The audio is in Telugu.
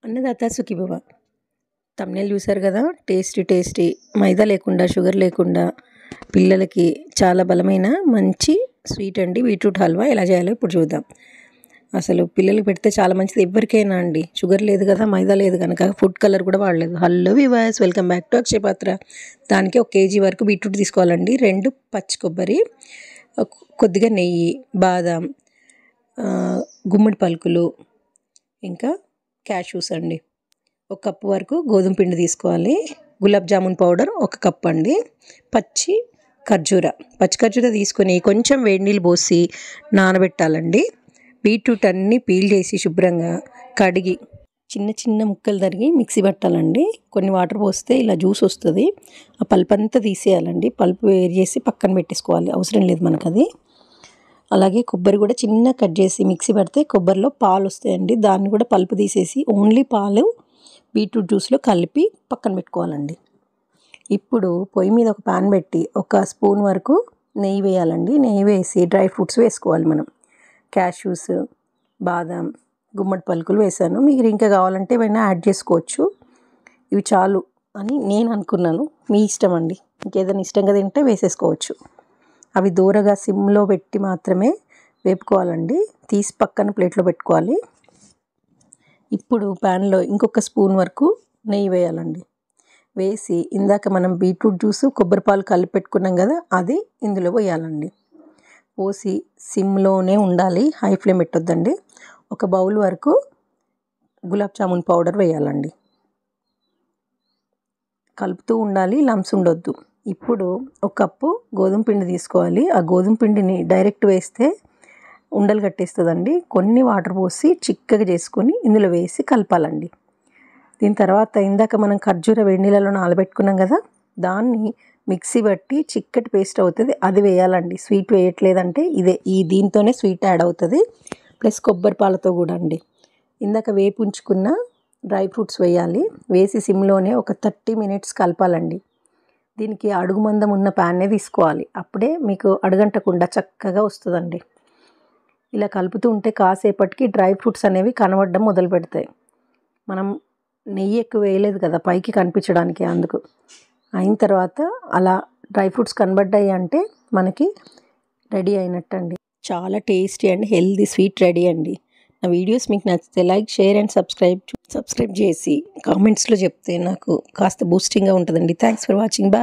అన్నదాత సుఖీభవ. థంబ్‌నెయిల్ చూసారు కదా, టేస్టీ మైదా లేకుండా, షుగర్ లేకుండా పిల్లలకి చాలా బలమైన మంచి స్వీట్ అండి బీట్రూట్ హల్వా. ఎలా చేయాలో ఇప్పుడు చూద్దాం. అసలు పిల్లలకి పెడితే చాలా మంచిది. ఎవరికైనా అండి, షుగర్ లేదు కదా, మైదా లేదు కనుక, ఫుడ్ కలర్ కూడా వాడలేదు. Hello viewers, welcome back to Akshaya Patra. దానికి 1 కేజీ వరకు బీట్రూట్ తీసుకోవాలండి. 2 పచ్చి కొబ్బరి, కొద్దిగా నెయ్యి, బాదం, గుమ్మడి పలుకులు, ఇంకా క్యాష్యూస్ అండి. 1 కప్పు వరకు గోధుమ పిండి తీసుకోవాలి. గులాబ్ జామున్ పౌడర్ 1 కప్ అండి. పచ్చి ఖర్జూర తీసుకొని కొంచెం వేడి నీళ్ళు పోసి నానబెట్టాలండి. బీట్రూట్ అన్నీ పీల్ చేసి శుభ్రంగా కడిగి చిన్న ముక్కలు తరిగి మిక్సీ పట్టాలండి. కొన్ని వాటర్ పోస్తే ఇలా జ్యూస్ వస్తుంది. ఆ పల్ప్ అంతా తీసేయాలండి. పల్ప్ వేరు చేసి పక్కన పెట్టేసుకోవాలి, అవసరం లేదు మనకు అది. అలాగే కొబ్బరి కూడా చిన్న కట్ చేసి మిక్సీ పడితే కొబ్బరిలో పాలు వస్తాయండి. దాన్ని కూడా పల్పు తీసేసి ఓన్లీ పాలు బీట్రూట్ జ్యూస్లో కలిపి పక్కన పెట్టుకోవాలండి. ఇప్పుడు పొయ్యి మీద ఒక పాన్ పెట్టి 1 స్పూన్ వరకు నెయ్యి వేయాలండి. నెయ్యి వేసి డ్రై ఫ్రూట్స్ వేసుకోవాలి మనం. క్యాష్యూస్, బాదం, గుమ్మడి పలుకులు వేసాను. మీరు ఇంకా కావాలంటే ఏమైనా యాడ్ చేసుకోవచ్చు. ఇవి చాలు అని నేను అనుకున్నాను. మీ ఇష్టం అండి, ఇంకేదైనా ఇష్టంగా తింటే వేసేసుకోవచ్చు. అవి దూరగా సిమ్లో పెట్టి మాత్రమే వేపుకోవాలండి. తీసి పక్కన ప్లేట్లో పెట్టుకోవాలి. ఇప్పుడు ప్యాన్లో ఇంకొక స్పూన్ వరకు నెయ్యి వేయాలండి. వేసి ఇందాక మనం బీట్రూట్ జ్యూసు కొబ్బరి పాలు కలిపి పెట్టుకున్నాం కదా, అది ఇందులో వేయాలండి. పోసి సిమ్లోనే ఉండాలి, హై ఫ్లేమ్ పెట్టొద్దండి. 1 బౌల్ వరకు గులాబ్ జామున్ పౌడర్ వేయాలండి. కలుపుతూ ఉండాలి, లంప్స్ ఉండొద్దు. ఇప్పుడు 1 కప్పు గోధుమ పిండి తీసుకోవాలి. ఆ గోధుమ పిండిని డైరెక్ట్ వేస్తే ఉండలు కట్టేస్తుందండి. కొన్ని వాటర్ పోసి చిక్కగా చేసుకొని ఇందులో వేసి కలపాలండి. దీని తర్వాత ఇందాక మనం ఖర్జూర వేడి నీళ్ళలో నానబెట్టుకున్నాం కదా, దాన్ని మిక్సీ బట్టి చిక్కటి పేస్ట్ అవుతుంది, అది వేయాలండి. స్వీట్ వేయట్లేదంటే దీంతోనే స్వీట్ యాడ్ అవుతుంది. ప్లస్ కొబ్బరి పాలతో కూడా అండి. ఇందాక వేపుంచుకున్న డ్రై ఫ్రూట్స్ వేయాలి. వేసి సిమ్లోనే ఒక 30 మినిట్స్ కలపాలండి. దీనికి అడుగు మందం ఉన్న ప్యాన్నే తీసుకోవాలి. అప్పుడే మీకు అడుగంటకుండా చక్కగా వస్తుందండి. ఇలా కలుపుతూ ఉంటే కాసేపటికి డ్రై ఫ్రూట్స్ అనేవి కనబడడం మొదలు పెడతాయి. మనం నెయ్యి ఎక్కువ వేయలేదు కదా పైకి కనిపించడానికి, అందుకు. అయిన తర్వాత అలా డ్రై ఫ్రూట్స్ కనబడ్డాయి అంటే మనకి రెడీ అయినట్టండి. చాలా tasty and healthy sweet ready అండి. నా వీడియోస్ మీకు నచ్చితే లైక్, షేర్ అండ్ సబ్స్క్రైబ్ చేసి కామెంట్స్లో చెప్తే నాకు కాస్త బూస్టింగ్గా ఉంటుందండి. Thanks for watching. బాయ్.